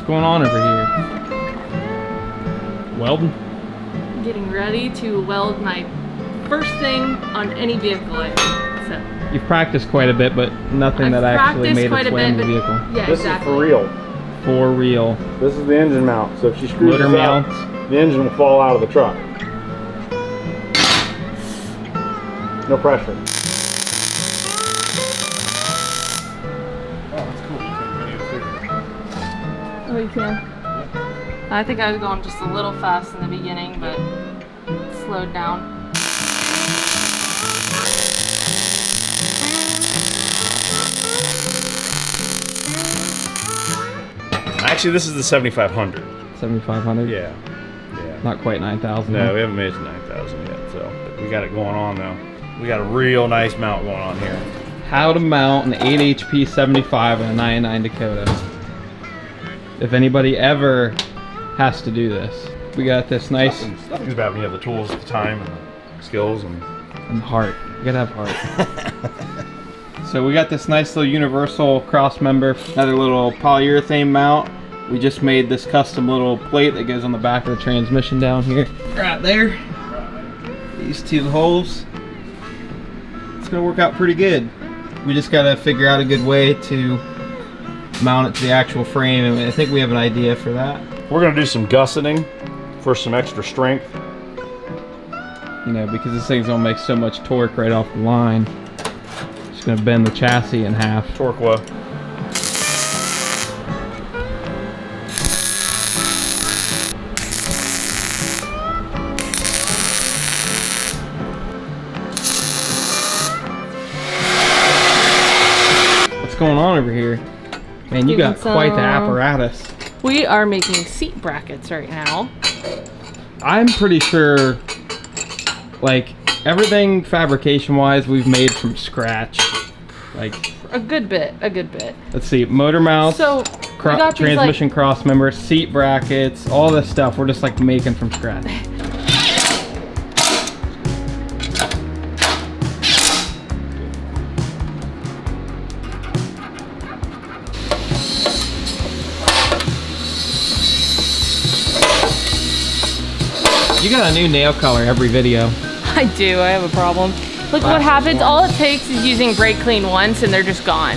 going on over here? Welding? Getting ready to weld my first thing on any vehicle I own. So You've practiced quite a bit, but nothing that actually made its way in the vehicle. Yeah, this exactly. is for real. For real. This is the engine mount, so if she screws Motor this out, mounts. the engine will fall out of the truck. No pressure. Oh, that's cool. Oh, you can. I think I was going just a little fast in the beginning, but it slowed down. Actually, this is the 7500. 7,500? Yeah. Not quite 9,000. No, we haven't made it to 9,000 yet, so we got it going on though. We got a real nice mount going on here. How to mount an 8 HP 75 on a 99 Dakota. If anybody ever has to do this. We got this nice... Nothing's bad when you have the tools, the time, and the skills, and heart. You gotta have heart. So we got this nice little universal cross member, another little polyurethane mount. We just made this custom little plate that goes on the back of the transmission down here. Right there. These two holes. It's gonna work out pretty good. We just gotta figure out a good way to mount it to the actual frame, and I think we have an idea for that. we're gonna do some gusseting for some extra strength. You know, because this thing's gonna make so much torque right off the line. It's gonna bend the chassis in half. Torque well. What's going on over here? Man, you got quite the apparatus. We are making seat brackets right now. I'm pretty sure, like, everything fabrication-wise we've made from scratch. Like, A good bit. let's see, motor mounts, So, we got these, transmission cross members, seat brackets, all this stuff we're just like making from scratch. You got a new nail color every video. I do, I have a problem. Look what happens, all it takes is using brake clean once and they're just gone.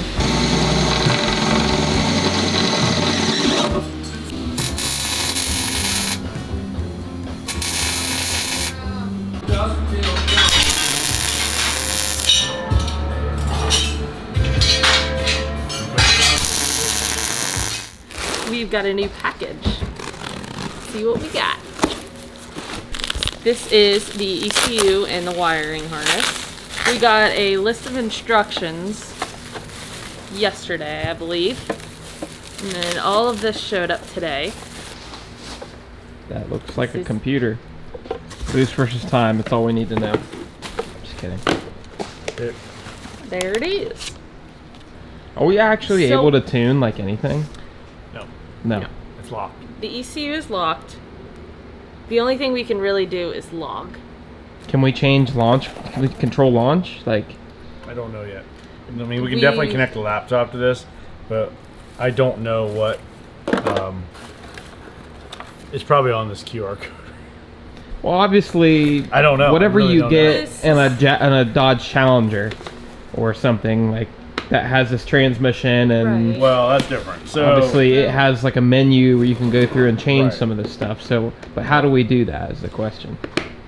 We've got a new package. Let's see what we got. This is the ECU and the wiring harness. We got a list of instructions yesterday, I believe. And then all of this showed up today. That looks like a computer. Boost versus time, that's all we need to know. Just kidding. There it is. Are we actually able to tune like anything? No. It's locked. The ECU is locked. The only thing we can really do is log. Can we change launch? Can we control launch? Like, I don't know yet. I mean, we can definitely connect a laptop to this, but I don't know what. It's probably on this QR code. well, obviously, I don't know. Whatever I really you don't get in a Dodge Challenger or something like that has this transmission and Right. Well, that's different. So obviously it has like a menu where you can go through and change Right. some of this stuff. So, but how do we do that is the question.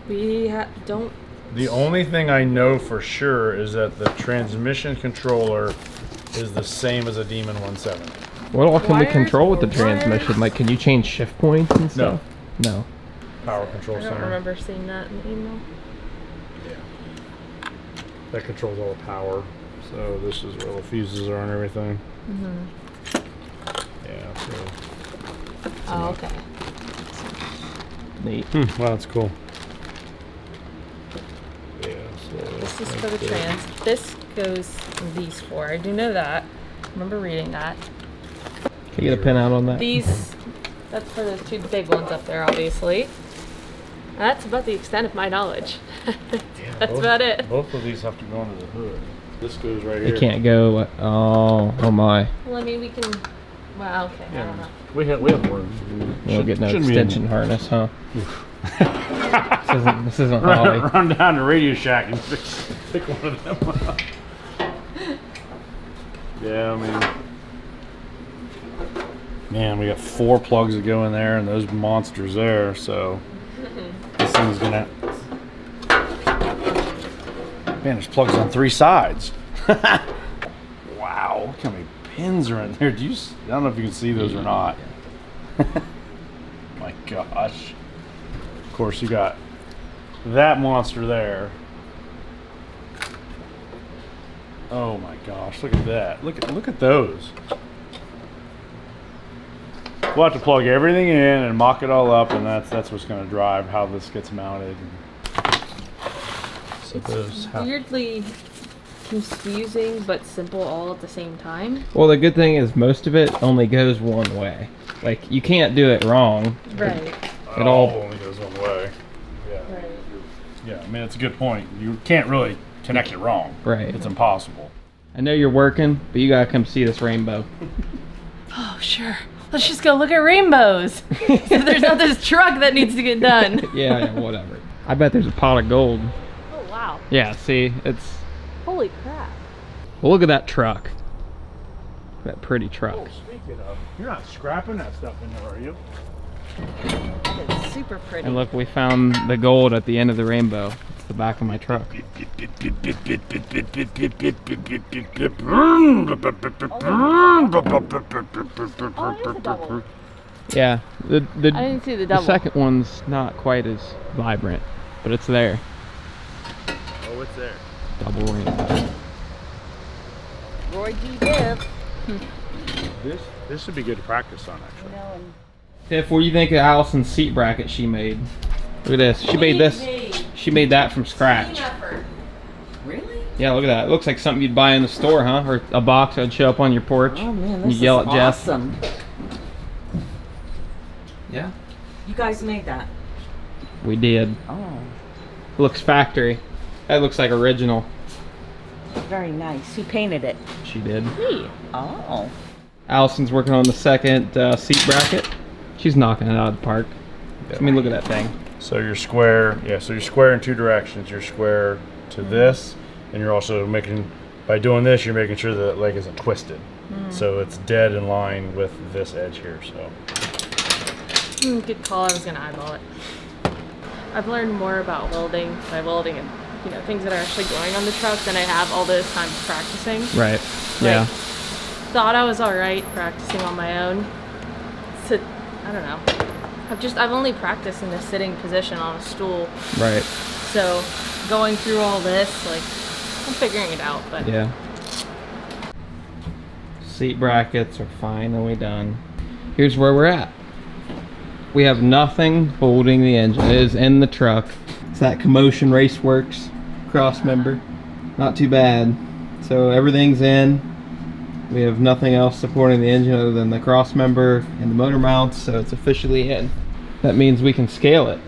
We don't. the only thing I know for sure is that the transmission controller is the same as a Demon 170. What all can we Wires control with the or transmission? wires? Like, can you change shift points and stuff? No. Power control I don't center. remember seeing that in the email. That controls all the power. So this is where all the fuses are and everything. Yeah. So. Oh, okay. Neat. Wow, that's cool. Yeah. So This is for the trans. This goes in these four. I do know that. I remember reading that. Can you get a pin out on that? These, that's for those two big ones up there, obviously. That's about the extent of my knowledge. That's about it. Both of these have to go under the hood. This goes right here. It can't go. Oh my. Well, I mean, we can Well, okay, I don't know. We have room. We'll get no Shouldn't be extension harness, huh? This isn't Holly. Run down to Radio Shack and pick one of them up. Yeah, I mean, man, we got 4 plugs that go in there and those monsters there, so this thing's gonna. Man, there's plugs on 3 sides. Wow, look how many pins are in there. I don't know if you can see those or not. My gosh. Of course, you got that monster there. Oh my gosh, look at that. Look at those. We'll have to plug everything in and mock it all up, and that's what's going to drive how this gets mounted. So those Weirdly confusing but simple all at the same time. Well, the good thing is most of it only goes one way. Like, you can't do it wrong. Right. it all only goes one way. Yeah. Right. Yeah, I mean, it's a good point. You can't really connect it wrong. Right. It's impossible. I know you're working, but you gotta come see this rainbow. Oh, sure. Let's just go look at rainbows. If there's not this truck that needs to get done. Yeah, whatever. I bet there's a pot of gold. Oh, wow. Yeah, see, it's... Holy crap. Well, look at that truck. That pretty truck. Oh, speaking of, you're not scrapping that stuff in there, are you? It's super pretty. And look, we found the gold at the end of the rainbow. It's the back of my truck. Yeah, I didn't see the the double. second one's not quite as vibrant, but it's there. Oh, it's there. Double rainbow. Roy G. Biv. This would be good to practice on, actually. Tiff, what do you think of Allison's seat bracket she made? Look at this. She made this. She made that from scratch. Really? Yeah, look at that. It looks like something you'd buy in the store, huh? Or a box that'd show up on your porch. Oh man, and this you is yell at Jeff. awesome. Yeah. You guys made that? We did. Oh, Looks factory. That looks like original. very nice. Who painted it? She did. Me. Oh. Allison's working on the second seat bracket. She's knocking it out of the park. I mean, look at that thing. So you're square, yeah, so you're square in two directions. You're square to this, and you're also making, by doing this, you're making sure that leg isn't twisted. So it's dead in line with this edge here, so. Good call. I was going to eyeball it. I've learned more about welding by welding and, things that are actually going on the truck than I have all this time practicing. Right. Like, Yeah. Thought I was all right practicing on my own. So, I don't know. I've only practiced in this sitting position on a stool. Right. So going through all this, like, I'm figuring it out, but Yeah. Seat brackets are finally done. Here's where we're at. We have nothing holding the engine. It is in the truck. It's that Commotion Raceworks cross member. Not too bad. So everything's in. We have nothing else supporting the engine other than the cross member and the motor mounts, so it's officially in. That means we can scale it.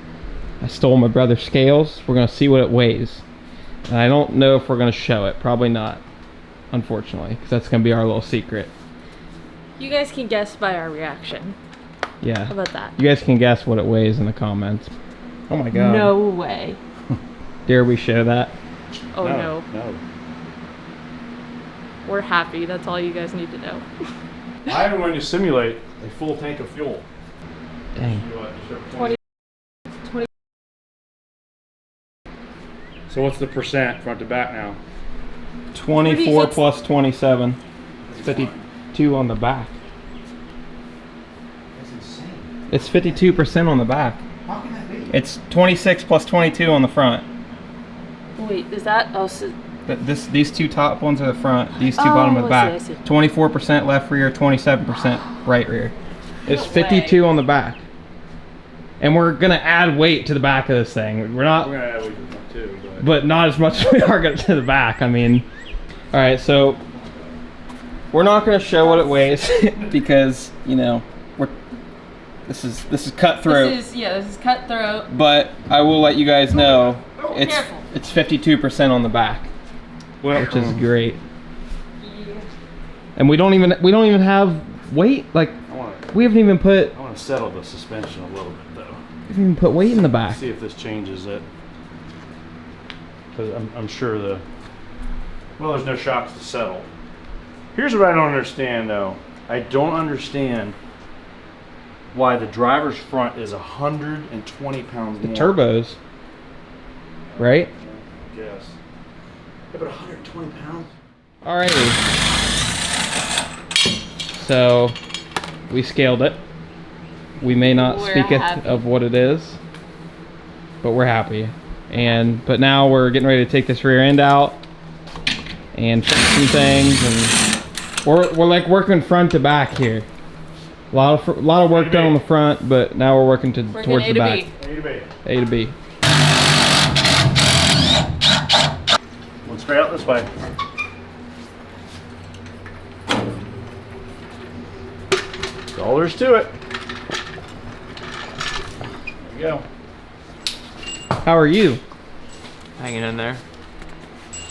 I stole my brother's scales. We're gonna see what it weighs. And I don't know if we're gonna show it. Probably not, unfortunately, because that's gonna be our little secret. you guys can guess by our reaction. Yeah. How about that? You guys can guess what it weighs in the comments. Oh my god. No way. Dare we show that? Oh no. No. We're happy. That's all you guys need to know. I am going to simulate a full tank of fuel. Dang. 20. So what's the percent front to back now? 24 36. plus 27. It's 52 on the back. That's insane. It's 52% on the back. How can that be? It's 26 plus 22 on the front. Wait, is that? Oh, so These two top ones are the front. These two bottom are the I back. see. 24% left rear, 27% right rear. It's No 52 on the back. And we're gonna add weight to the back of this thing. We're not, We're going to add weight to the front too, but not as much as we are gonna to the back. I mean, all right. So we're not gonna show what it weighs because this is cutthroat. this is cutthroat. But I will let you guys know it's Careful. it's 52% on the back, well, which is great. And we don't even have weight? Like, I want to. we haven't even put, I want to settle the suspension a little bit though. we haven't even put weight in the back. See if this changes it. Because I'm sure there's no shocks to settle. Here's what I don't understand though. I don't understand why the driver's front is 120 pounds The more. turbos, right? Yes. Yeah, but 120 pounds? Alrighty. So, we scaled it. We may not We're speak happy. of what it is, but we're happy. But now we're getting ready to take this rear end out and fix some things, and we're like working front to back here. A lot of work done on the front, but now we're working Working towards A the to back. B. A to B. A to B. One straight out this way. That's all there is to it. There you go. How are you? Hanging in there.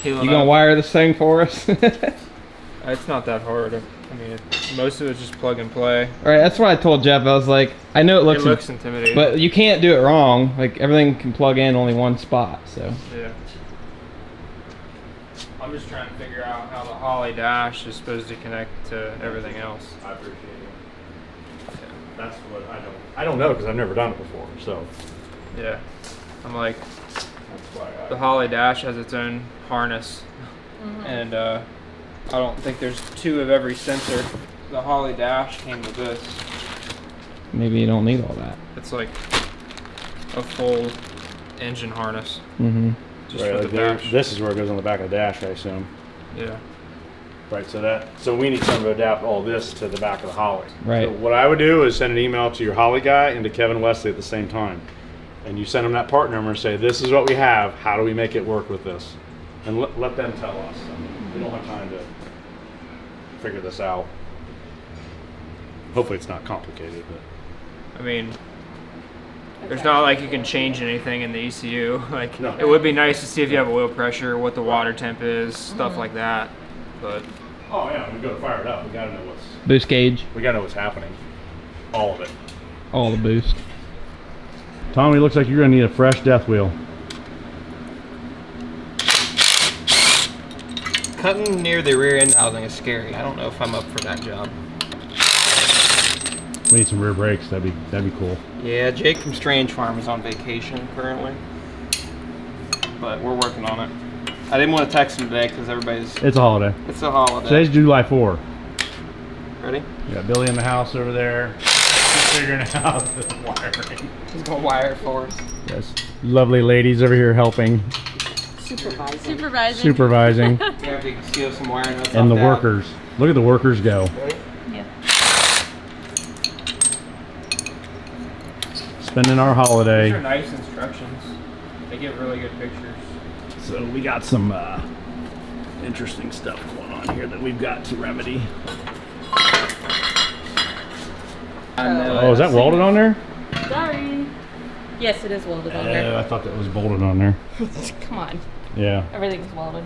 You gonna wire this thing for us? It's not that hard. I mean, most of it's just plug and play. Alright, that's what I told Jeff. I was like, I know it It looks, looks intimidating. but you can't do it wrong. Like, everything can plug in only one spot, so. yeah. I'm just trying to figure out how the Holly dash is supposed to connect to everything else. I appreciate it. That's what I don't know because I've never done it before. So Yeah. I'm like, that's why the Holly dash has its own harness, and I don't think there's two of every sensor. The Holly dash came with this. Maybe you don't need all that. It's like a full engine harness Mm-hmm. just right, for like the there, dash. this is where it goes on the back of the dash, I assume. Yeah. Right, so we need something to adapt all this to the back of the Holly. Right. So what I would do is send an email to your Holly guy and to Kevin Wesley at the same time. And you send them that part number and say, this is what we have, how do we make it work with this? And let them tell us. I mean, we don't have time to figure this out. Hopefully it's not complicated, but I mean, there's not like you can change anything in the ECU. Like, No. it would be nice to see if you have oil pressure, what the water temp is, stuff like that. But oh yeah, when we go to fire it up, we gotta know Boost gauge, what's happening. All of it. all the boost. Tommy, looks like you're gonna need a fresh death wheel. Cutting near the rear end housing is scary. I don't know if I'm up for that job. We need some rear brakes. That'd be cool. Yeah, Jake from Strange Farm is on vacation currently, but we're working on it. I didn't want to text him today because It's a holiday. it's a holiday. Today's July 4. Ready? We got Billy in the house over there. He's figuring out the wiring. He's gonna wire it for us. Yes. Lovely ladies over here helping, Supervising. supervising, Yeah, if you can steal some wiring. that's and the off that. workers. Look at the workers go. Yeah. Spending our these are holiday. nice instructions. They give really good pictures. So we got some interesting stuff going on here that we've got to remedy. Oh, is that welded on there? Sorry. Yes, it is welded on Oh, there. I thought that was bolted on there. Come on. Yeah. Everything's welded.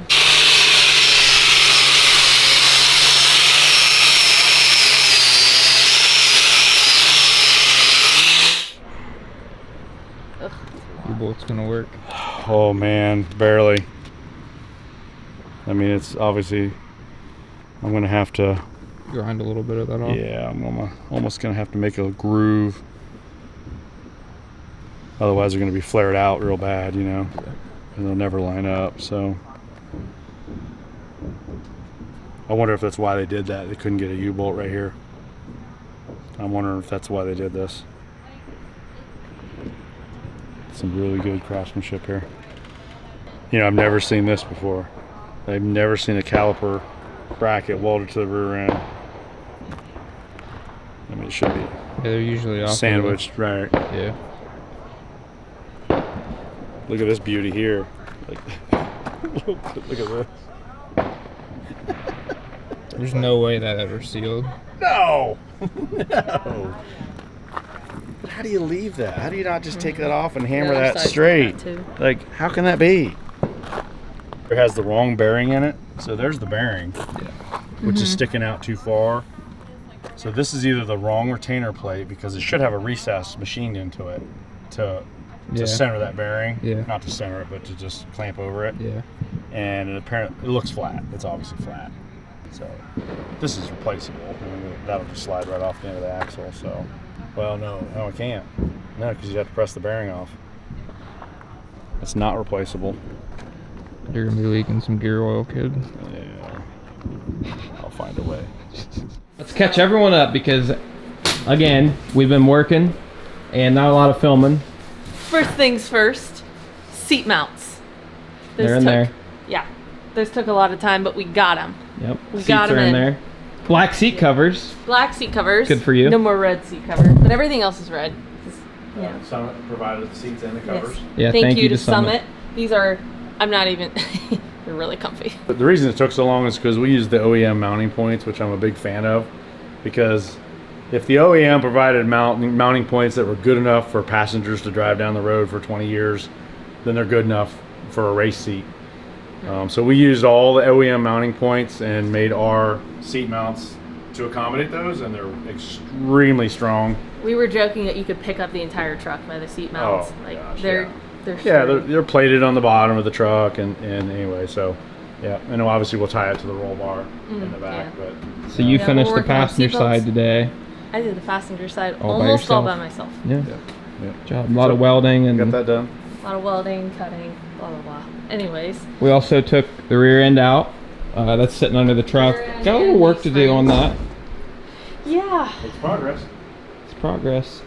Your bolt's gonna work. Oh man, barely. I mean, it's obviously, I'm gonna have to, Grind a little bit of that off. yeah, I'm almost gonna have to make a groove. Otherwise they're gonna be flared out real bad, you know, and they'll never line up, so. I wonder if that's why they did that. They couldn't get a U-bolt right here. I'm wondering if that's why they did this. Some really good craftsmanship here. You know, I've never seen this before. I've never seen a caliper bracket welded to the rear end. I mean, it should be Yeah, they're usually off. sandwiched, right? Yeah. Look at this beauty here. Like, look at this. There's no way that ever sealed. No! No! How do you leave that? How do you not just take that off and hammer The other that side's straight? like that, too. Like, how can that be? It has the wrong bearing in it. So there's the bearing, which is sticking out too far. So this is either the wrong retainer plate because it should have a recess machined into it to center that bearing. Yeah. Not to center it, but to just clamp over it. Yeah. And it looks flat. It's obviously flat. So this is replaceable. That'll just slide right off the end of the axle. So, well, no, it can't. No, because you have to press the bearing off. It's not replaceable. You're gonna be leaking some gear oil, kid. Yeah, I'll find a way. Let's catch everyone up because, again, we've been working and not a lot of filming. First things first, seat mounts. They're in there. Yeah, those took a lot of time, but we got them. Yep. We Seats got are 'em in in. there. Black seat covers. Black seat covers. Good for you. No more red seat cover, but everything else is red. Yeah. Summit provided the seats and the covers. Yeah, Thank you to Summit. These are, I'm not even, they're really comfy. But the reason it took so long is because we used the OEM mounting points, which I'm a big fan of. Because if the OEM provided mounting points that were good enough for passengers to drive down the road for 20 years, then they're good enough for a race seat. So we used all the OEM mounting points and made our seat mounts to accommodate those, and they're extremely strong. We were joking that you could pick up the entire truck by the seat mounts. Oh, Like gosh, they're Yeah, sturdy. they're plated on the bottom of the truck, and anyway, so yeah, and obviously we'll tie it to the roll bar in the back. yeah. But So you Yeah, finished we're the working on passenger seatbelts. side today. I did the passenger side All by almost all yourself? by myself. Yeah. yeah, Job. A lot of welding and got that done. A lot of welding, cutting, blah blah blah. Anyways, we also took the rear end out. That's sitting under the truck. Rear end Got a little and work these to do on frames. that. yeah. It's progress. It's progress.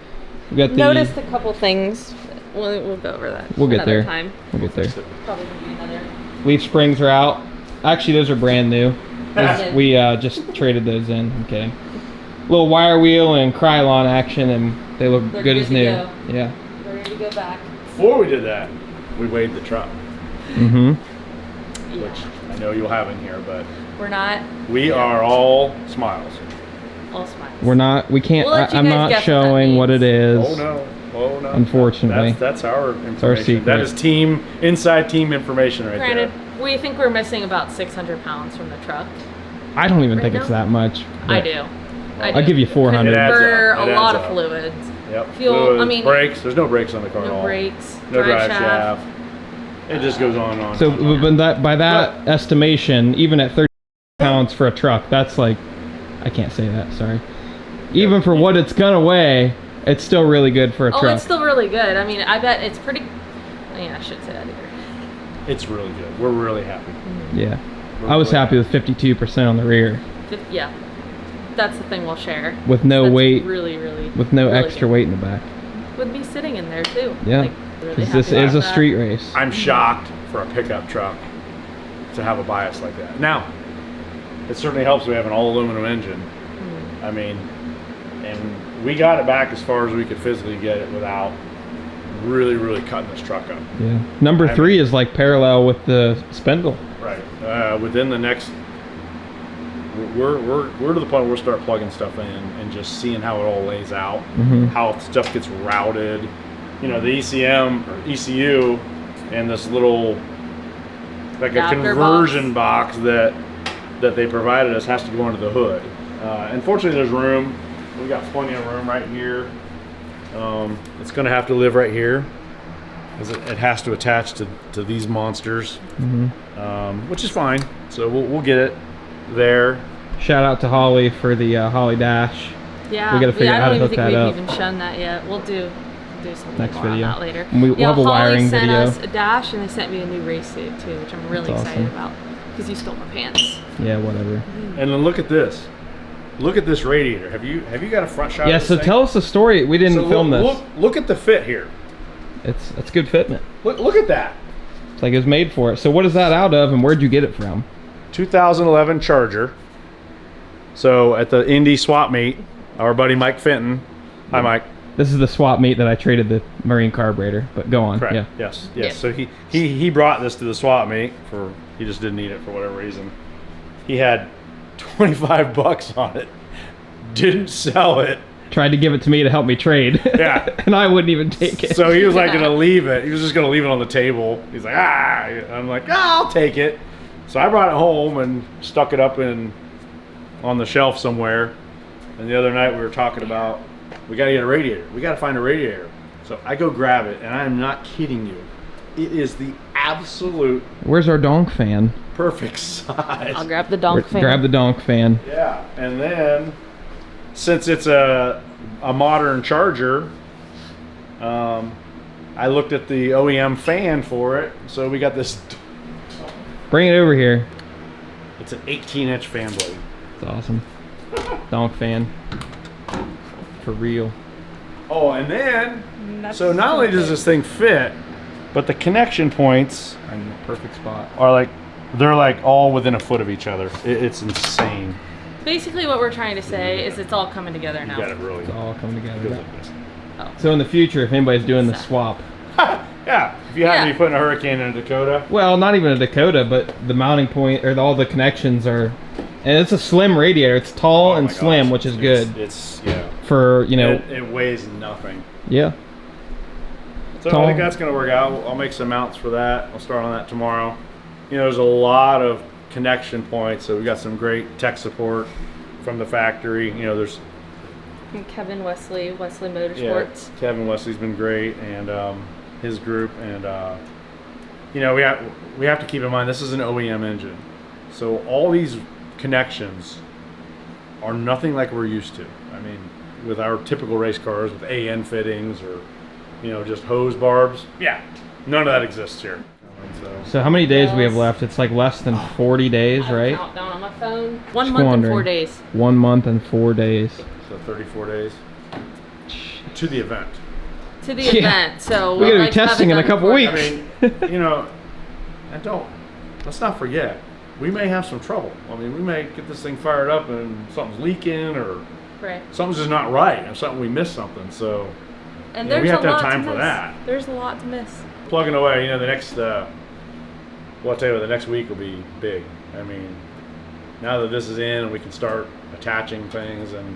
We got the. Noticed a couple things. We'll go over that. We'll get another there. time. We'll get there. Probably gonna be another. Leaf springs are out. Actually, those are brand new. Yeah. We just traded those in. I'm kidding. Little wire wheel and Krylon action, and they look They're good good as to new. go. Yeah. We're ready to go back. Before we did that, we weighed the truck, Mm-hmm. Yeah. which I know you'll have in here, but We're not we are all smiles. all smiles. We're not. We can't. We'll let you I'm guys not guess what that showing what it is. Oh no. Oh no. Unfortunately. That's our our information. secret. That is inside team information right Granted, there. we think we're missing about 600 pounds from the truck. I don't even Right think now? it's that much. I but do. I'll give you 400. It adds For up. It a lot adds of up. fluids. Yep. Fuel, Fluids, I mean- brakes. There's no brakes on the car at No all. brakes, No drive drive shaft. It just goes on and on. So and on. but that, by that estimation, even at 30 pounds for a truck, that's like, I can't say that. Sorry. Even for what it's gonna weigh, it's still really good for a Oh, truck. it's still really good. I mean, I bet it's pretty. Yeah, I shouldn't say that either. It's really good. We're really happy. Yeah. We're I was really happy with 52% on the rear, Yeah, that's the thing we'll share. with no That's weight, Really, really. with no really extra good. weight in the back. Would be sitting in there too. Yeah. Like, really Because this happy is a about that. street race. I'm shocked for a pickup truck to have a bias like that. Now, it certainly helps we have an all aluminum engine. I mean, and we got it back as far as we could physically get it without really, really cutting this truck up. Yeah. Number I 3 is like parallel with the spindle. Right. Within the next, we're to the point where we'll start plugging stuff in and just seeing how it all lays out, how stuff gets routed. You know, the ECM or ECU and this little like a Adapter conversion box that they provided us has to go under the hood. Unfortunately, there's room. We got plenty of room right here. It's going to have to live right here, as it has to attach to these monsters, which is fine. So we'll get it there. Shout out to Holly for the Holly Dash. Yeah, We gotta figure out how to I don't hook even that think up. we've even shown that yet. We'll do something Next more video. on that later. And we'll have a Holly wiring sent video. us a dash and they sent me a new race suit too, which I'm really That's excited awesome. about because you stole my pants. Yeah, whatever. And then look at this. Look at this radiator. Have you got a front shot? Yeah, of this so thing? tell us the story. We didn't So film look, this. Look at the fit here. It's good fitment. Look at that. It's like it was made for it. So what is that out of, and where'd you get it from? 2011 Charger. So at the Indy swap meet, our buddy Mike Fenton. Hi, Mike. This is the swap meet that I traded the marine carburetor. But go on. Correct. Yeah. Yes. Yeah. So he brought this to the swap meet he just didn't need it for whatever reason. He had $25 on it. Didn't sell it. Tried to give it to me to help me trade. Yeah. And I wouldn't even take it. So he was like gonna leave it. He was just gonna leave it on the table. He's like, I'm like, I'll take it. So I brought it home and stuck it up on the shelf somewhere. And the other night we were talking about, we got to get a radiator. We got to find a radiator. So I go grab it, and I am not kidding you. It is the absolute Where's our donk fan? perfect size. I'll grab the donk fan. Grab the donk fan. Yeah, and then since it's a modern charger, I looked at the OEM fan for it. So we got this. Bring it over here. It's an 18-inch fan blade. It's awesome. Donk fan. For real. Oh, and then, so not only does this thing fit, but the connection points I'm in the perfect spot. are like, they're like all within a foot of each other. It's insane. Basically, what we're trying to say is it's all coming together You now. got it really It's all coming good together. like this. So in the future, if anybody's doing the swap, Yeah, if you happen to Yeah. be putting a Hurricane in a Dakota, well, not even a Dakota, but the mounting point or all the connections are, and it's a slim radiator. It's tall oh and my slim, gosh, which is it's- good It's yeah. for It weighs nothing. yeah. So Tall. I think that's going to work out. I'll make some mounts for that. I'll start on that tomorrow. There's a lot of connection points, so we got some great tech support from the factory. There's From Kevin Wesley Motorsports. Kevin Wesley's been great, and his group, and we have to keep in mind this is an OEM engine, so all these connections are nothing like we're used to. I mean, with our typical race cars with AN fittings or just hose barbs, none of that exists here. So how many days we have Yes. left? It's like less than 40 days, I have a right? countdown on my phone. 1 Just month and wondering. 4 days. 1 month and 4 days. So 34 days to the event. To the Yeah. event. So We gotta be like to have testing it in a done couple before- weeks. I mean, and let's not forget, we may have some trouble. I mean, we may get this thing fired up and something's leaking or Right. something's just not right, or something we missed something. So And Yeah, there's we have a to have lot time to for miss. that. There's a lot to miss. plugging away, the next, well, I'll tell you, the next week will be big. I mean, now that this is in and we can start attaching things and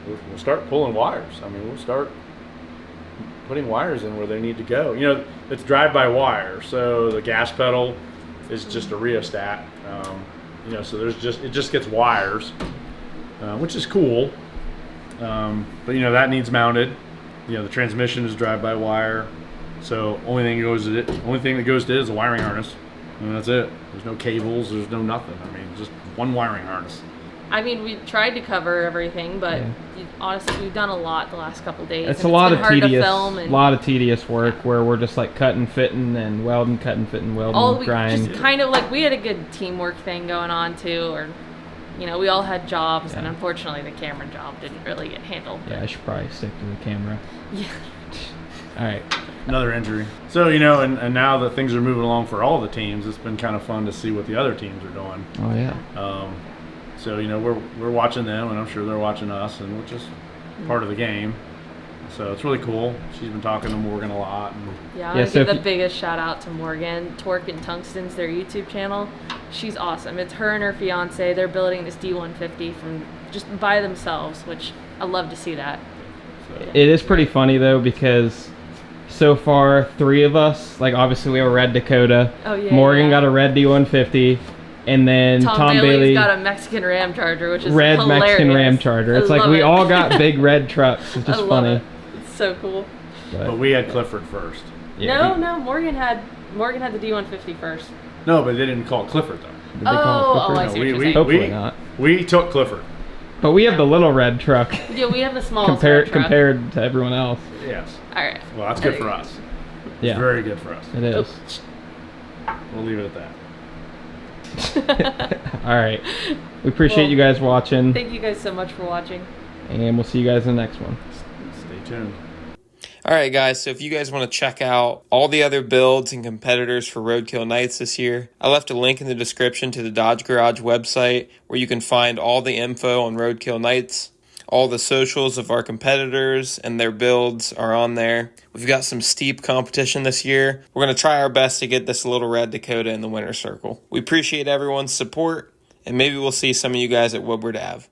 we'll start pulling wires. I mean, we'll start putting wires in where they need to go. It's drive-by wire, so the gas pedal is just a rheostat. So it just gets wires, which is cool. But that needs mounted. The transmission is drive-by wire, so only thing that goes to it is a wiring harness, and that's it. There's no cables. There's no nothing. I mean, just one wiring harness. I mean, we tried to cover everything, but Yeah. honestly, we've done a lot the last couple days. It's and a lot been of hard to tedious, film and lot of tedious work where we're just like cutting, fitting, and welding, cutting, fitting, welding, all we grind. just kind of like we had a good teamwork thing going on too, or we all had jobs, and Yeah. unfortunately, the camera job didn't really get handled. Yeah, I should probably stick to the camera. Yeah. All right. Another injury. So and now that things are moving along for all the teams, it's been kind of fun to see what the other teams are doing. Oh yeah. So we're watching them, and I'm sure they're watching us, and we're just part of the game. So it's really cool. She's been talking to Morgan a lot, and Yeah, Yeah, I so give if the you- biggest shout out to Morgan. Torque and Tungsten's their YouTube channel. She's awesome. It's her and her fiance. They're building this D150 from just by themselves, which I love to see that. It is pretty funny though because so far 3 of us, like obviously we have a red Dakota. Oh, yeah, Morgan yeah. got a red D150, and then Tom Bailey's Bailey got a Mexican Ram Charger, which is red hilarious. Mexican Ram Charger. I It's like love we it. all got big red trucks. It's just I love funny. it. It's so cool. but we had Clifford first. Yeah, No, Morgan had the D150 first. No, but they didn't call it Clifford though. Did they call it Clifford? I No, see what we- you're we- saying. Hopefully not. We took Clifford. But we have the little red truck Yeah, we have the small compared to everyone else. Yes. All right. Well, that's good for us. Yeah, It's very good for us. it is. We'll leave it at that. All right. We appreciate Well, you guys watching, Thank you guys so much for watching. and we'll see you guys in the next one. Stay tuned. All right, guys, so if you guys want to check out all the other builds and competitors for Roadkill Nights this year, I left a link in the description to the Dodge Garage website where you can find all the info on Roadkill Nights. All the socials of our competitors and their builds are on there. We've got some steep competition this year. We're going to try our best to get this little red Dakota in the winner's circle. We appreciate everyone's support, and maybe we'll see some of you guys at Woodward Ave.